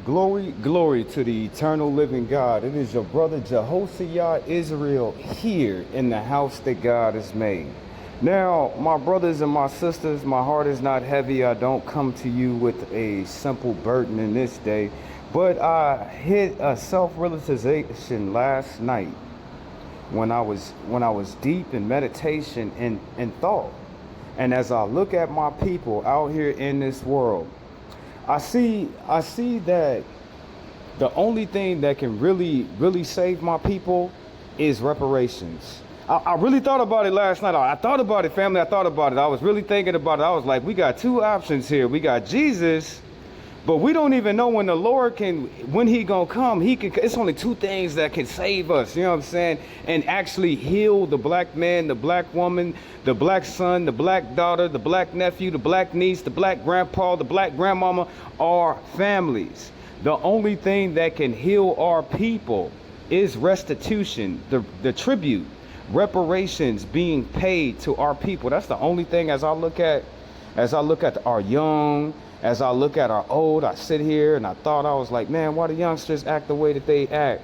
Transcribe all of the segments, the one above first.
Glory, glory to the eternal living God. It is your brother Jehoshaphat Israel here in the house that God has made. Now, my brothers and my sisters, my heart is not heavy. I don't come to you with a simple burden in this day, but I hit a self-realization last night when I was deep in meditation and thought. And as I look at my people out here in this world, I see that the only thing that can really save my people is reparations. I really thought about it last night. I thought about it, family. I thought about it. I was really thinking about it. I was like, we got two options here. We got Jesus, but we don't even know when the Lord when he gonna come. It's only two things that can save us, you know what I'm saying? And actually heal the black man, the black woman, the black son, the black daughter, the black nephew, the black niece, the black grandpa, the black grandmama, our families. The only thing that can heal our people is restitution, the tribute, reparations being paid to our people. That's the only thing. As I look at our young, as I look at our old, I sit here and I was like, man, why the youngsters act the way that they act?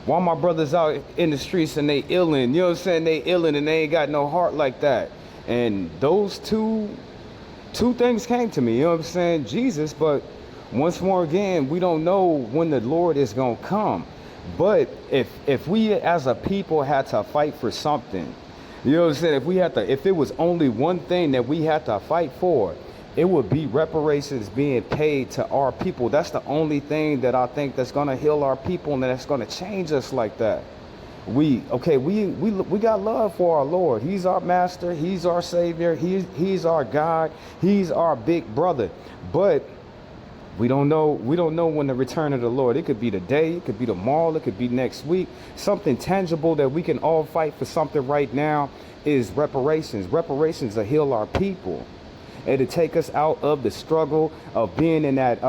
Why my brothers out in the streets and they illin', you know what I'm saying? They illin' and they ain't got no heart like that. And those two things came to me, you know what I'm saying? Jesus, but once more again, we don't know when the Lord is gonna come. But if we as a people had to fight for something, you know what I'm saying? If it was only one thing that we had to fight for, it would be reparations being paid to our people. That's the only thing that I think that's gonna heal our people and that's gonna change us like that. We got love for our Lord. He's our master. He's our savior. He's our God. He's our big brother. But we don't know when the return of the Lord. It could be today, it could be tomorrow, it could be next week. Something tangible that we can all fight for something right now is reparations. Reparations to heal our people. It'll take us out of the struggle of being in that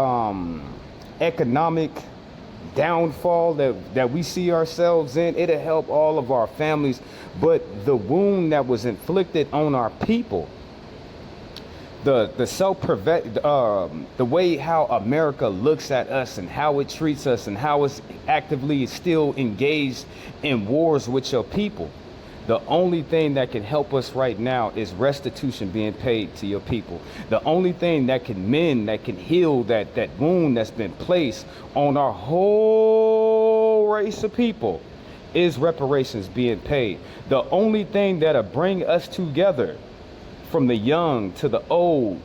economic downfall that we see ourselves in. It'll help all of our families. But the wound that was inflicted on our people, the way how America looks at us and how it treats us and how it's actively still engaged in wars with your people. The only thing that can help us right now is restitution being paid to your people. The only thing that can heal that wound that's been placed on our whole race of people is reparations being paid. The only thing that'll bring us together, from the young to the old,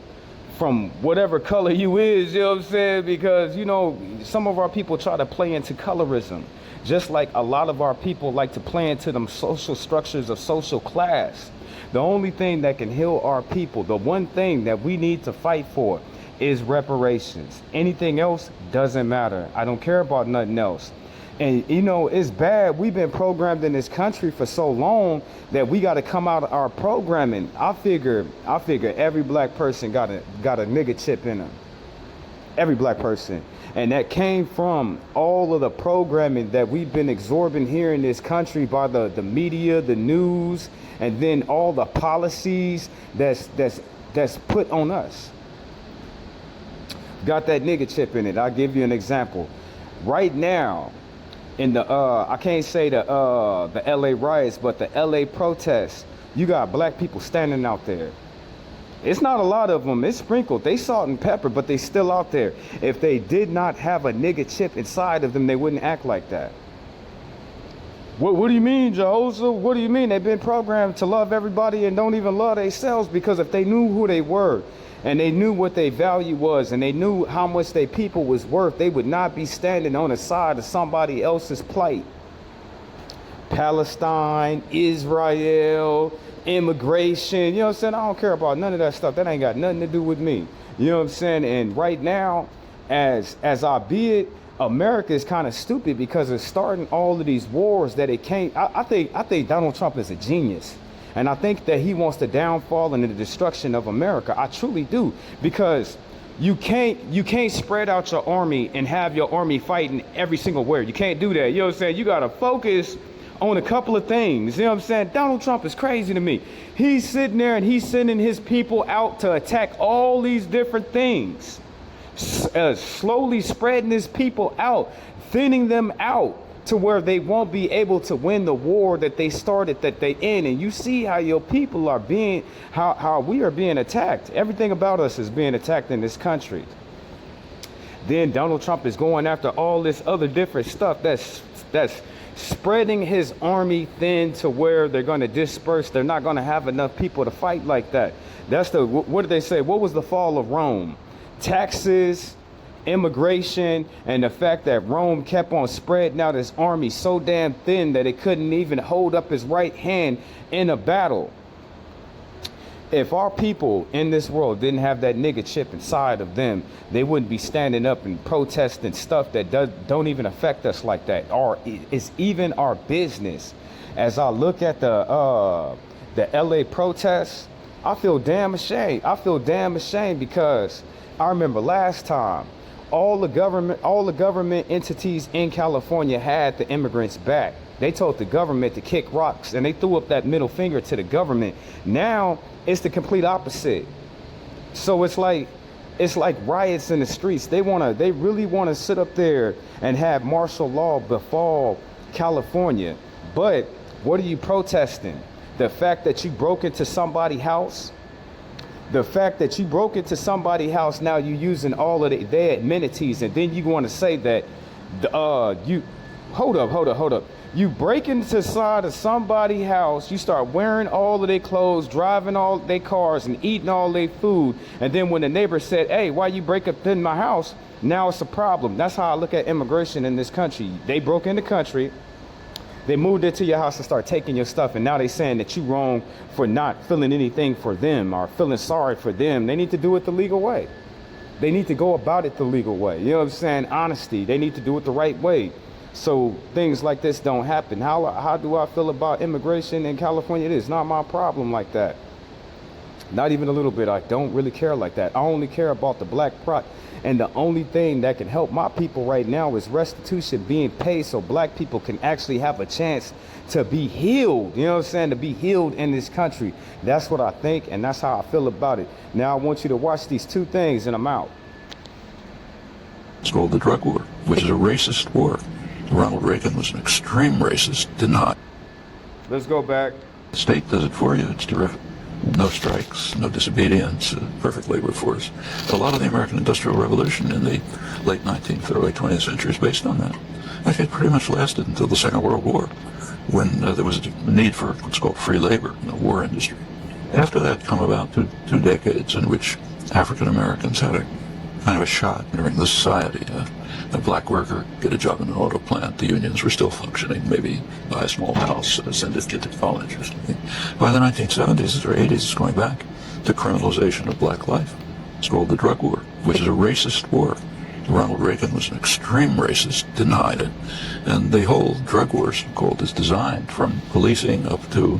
from whatever color you is, you know what I'm saying? Because, you know, some of our people try to play into colorism, just like a lot of our people like to play into them social structures of social class. The only thing that can heal our people, the one thing that we need to fight for, is reparations. Anything else doesn't matter. I don't care about nothing else. And, you know, it's bad. We've been programmed in this country for so long that we got to come out of our programming. I figure every black person got a nigga chip in them. Every black person. And that came from all of the programming that we've been absorbing here in this country by the media, the news, and then all the policies that's put on us. Got that nigga chip in it. I'll give you an example. Right now, in the I can't say the LA riots, but the LA protests, you got black people standing out there. It's not a lot of them. It's sprinkled. They salt and pepper, but they still out there. If they did not have a nigga chip inside of them, they wouldn't act like that. What do you mean, Jehoshaphat? What do you mean? They've been programmed to love everybody and don't even love themselves, because if they knew who they were and they knew what their value was and they knew how much their people was worth, they would not be standing on the side of somebody else's plight. Palestine, Israel, immigration, you know what I'm saying? I don't care about none of that stuff. That ain't got nothing to do with me. You know what I'm saying? And right now, as I be it, America is kind of stupid because it's starting all of these wars that it can't. I think Donald Trump is a genius. And I think that he wants the downfall and the destruction of America. I truly do. Because you can't spread out your army and have your army fighting every single where. You can't do that. You know what I'm saying? You got to focus on a couple of things. You know what I'm saying? Donald Trump is crazy to me. He's sitting there and he's sending his people out to attack all these different things. slowly spreading his people out, thinning them out to where they won't be able to win the war that they started, that they in. And you see how your people are being, how we are being attacked. Everything about us is being attacked in this country. Then Donald Trump is going after all this other different stuff that's spreading his army thin to where they're going to disperse. They're not going to have enough people to fight like that. That's the, what did they say? What was the fall of Rome? Taxes, immigration, and the fact that Rome kept on spreading out his army so damn thin that it couldn't even hold up his right hand in a battle. If our people in this world didn't have that nigga chip inside of them, they wouldn't be standing up and protesting stuff that don't even affect us like that, or it's even our business. As I look at the LA protests, I feel damn ashamed. I feel damn ashamed because I remember last time all the government entities in California had the immigrants back. They told the government to kick rocks, and they threw up that middle finger to the government. Now it's the complete opposite. So it's like riots in the streets. They really want to sit up there and have martial law befall California. But what are you protesting? The fact that you broke into somebody's house? The fact that you broke into somebody's house, now you're using all of their amenities, and then you want to say that hold up. You break into side of somebody's house, you start wearing all of their clothes, driving all their cars, and eating all their food. And then when the neighbor said, hey, why you break up in my house? Now it's a problem. That's how I look at immigration in this country. They broke in the country. They moved into your house and start taking your stuff. And now they saying that you wrong for not feeling anything for them or feeling sorry for them. They need to do it the legal way. They need to go about it the legal way. You know what I'm saying? Honesty. They need to do it the right way, so things like this don't happen. How do I feel about immigration in California? It is not my problem like that. Not even a little bit. I don't really care like that. I only care about the black pride. And the only thing that can help my people right now is restitution being paid so black people can actually have a chance to be healed. You know what I'm saying? To be healed in this country. That's what I think, and that's how I feel about it. Now I want you to watch these two things and I'm out. It's called the drug war, which is a racist war. Ronald Reagan was an extreme racist, denied. Let's go back. The state does it for you. It's terrific. No strikes, no disobedience, perfect labor force. A lot of the American Industrial Revolution in the late 19th, early 20th century is based on that. Actually, it pretty much lasted until the Second World War, when there was a need for what's called free labor in the war industry. After that come about two decades in which African Americans had a kind of a shot entering the society. A black worker get a job in an auto plant. The unions were still functioning, maybe buy a small house, send a kid to college or something. By the 1970s or 80s, it's going back to criminalization of black life. It's called the drug war, which is a racist war. Ronald Reagan was an extreme racist, denied it. And the whole drug war, so-called, is designed from policing up to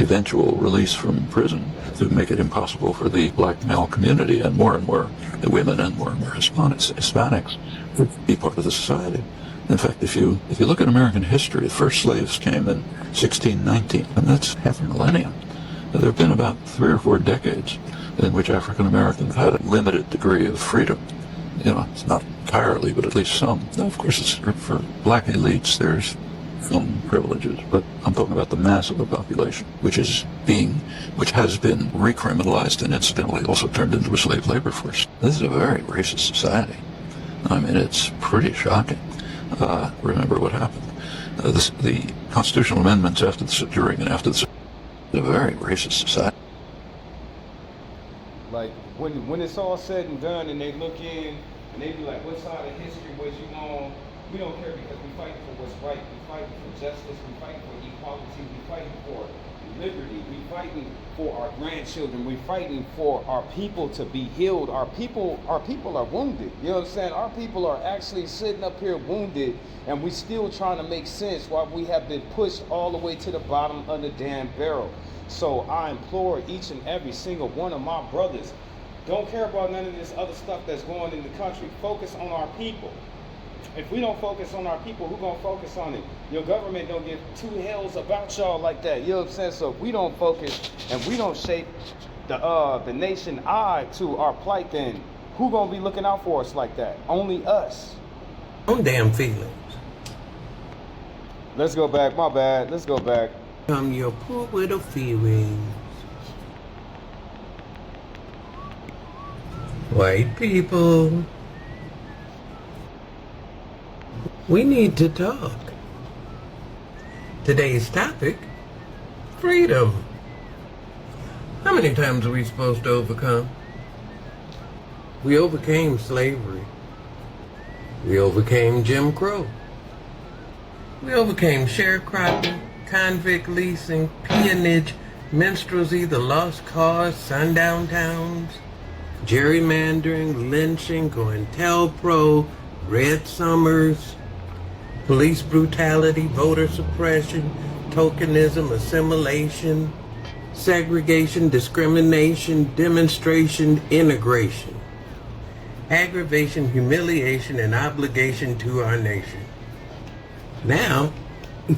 eventual release from prison to make it impossible for the black male community and more the women and more Hispanics to be part of the society. In fact, if you look at American history, the first slaves came in 1619, and that's half a millennium. There have been about 3 or 4 decades in which African Americans had a limited degree of freedom. You know, it's not entirely, but at least some. Now, of course, it's for black elites, there's some privileges, but I'm talking about the mass of the population, which has been recriminalized and incidentally also turned into a slave labor force. This is a very racist society. I mean, it's pretty shocking. Remember what happened. The constitutional amendments during and after the a very racist society. Like when it's all said and done, and they look in and they be like, "What side of history was you on?" We don't care because we fight for what's right. We fight for justice. We fight for equality. We fight for liberty. We fighting for our grandchildren. We fighting for our people to be healed. Our people are wounded. You know what I'm saying? Our people are actually sitting up here wounded, and we still trying to make sense while we have been pushed all the way to the bottom of the damn barrel. So I implore each and every single one of my brothers, don't care about none of this other stuff that's going in the country. Focus on our people. If we don't focus on our people, who gonna focus on it? Your government don't give two hells about y'all like that. You know what I'm saying? So if we don't focus and we don't shape the nation eye to our plight, then Who gonna be looking out for us like that? Only us. Own damn feelings. Let's go back. My bad. Let's go back. Your poor little feelings. White people, we need to talk. Today's topic, freedom. How many times are we supposed to overcome? We overcame slavery. We overcame Jim Crow. We overcame sharecropping, convict leasing, peonage, minstrelsy, the lost cause, sundown towns, gerrymandering, lynching, COINTELPRO, red summers, police brutality, voter suppression, tokenism, assimilation, segregation, discrimination, demonstration, integration, aggravation, humiliation, and obligation to our nation. Now,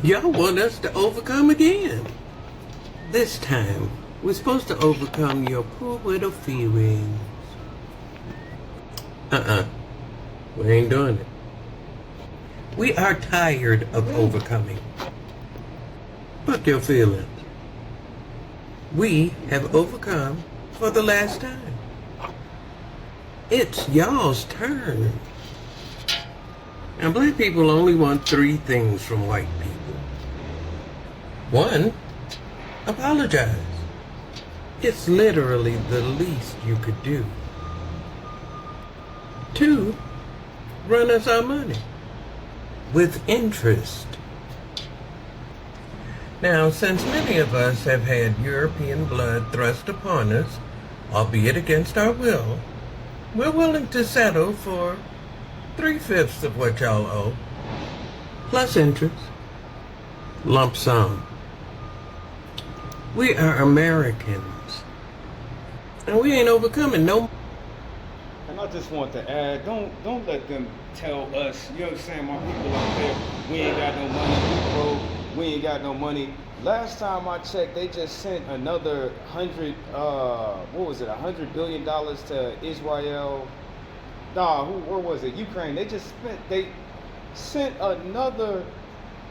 y'all want us to overcome again. This time, we're supposed to overcome your poor little feelings. We ain't doing it. We are tired of overcoming. Fuck your feelings. We have overcome for the last time. It's y'all's turn. Now, black people only want 3 things from white people. 1, apologize. It's literally the least you could do. 2, run us our money with interest. Now, since many of us have had European blood thrust upon us, albeit against our will, we're willing to settle for 3/5 of what y'all owe, plus interest, lump sum. We are Americans, and we ain't overcoming no. And I just want to add, don't let them tell us, you know what I'm saying, my people out there, we ain't got no money, we broke, we ain't got no money. Last time I checked, they just sent another $100 billion to Israel. Where was it? Ukraine. They sent another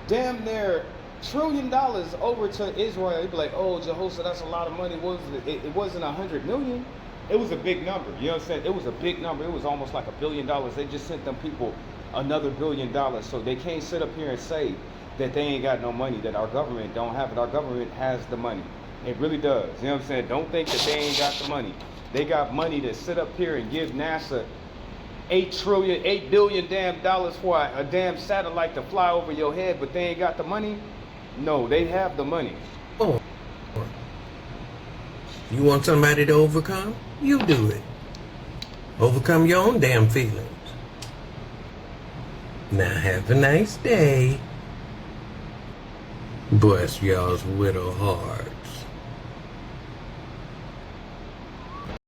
damn near $1 trillion over to Israel. They'd be like, oh, Jehoshaphat, that's a lot of money. What was it? It wasn't 100 million. It was a big number. You know what I'm saying? It was a big number. It was almost like $1 billion. They just sent them people another $1 billion. So they can't sit up here and say that they ain't got no money, that our government don't have it. Our government has the money. It really does. You know what I'm saying? Don't think that they ain't got the money. They got money to sit up here and give NASA $8 billion damn dollars for a damn satellite to fly over your head, but they ain't got the money. No, they have the money. Oh. You want somebody to overcome? You do it. Overcome your own damn feelings. Now have a nice day. Bless y'all's little hearts.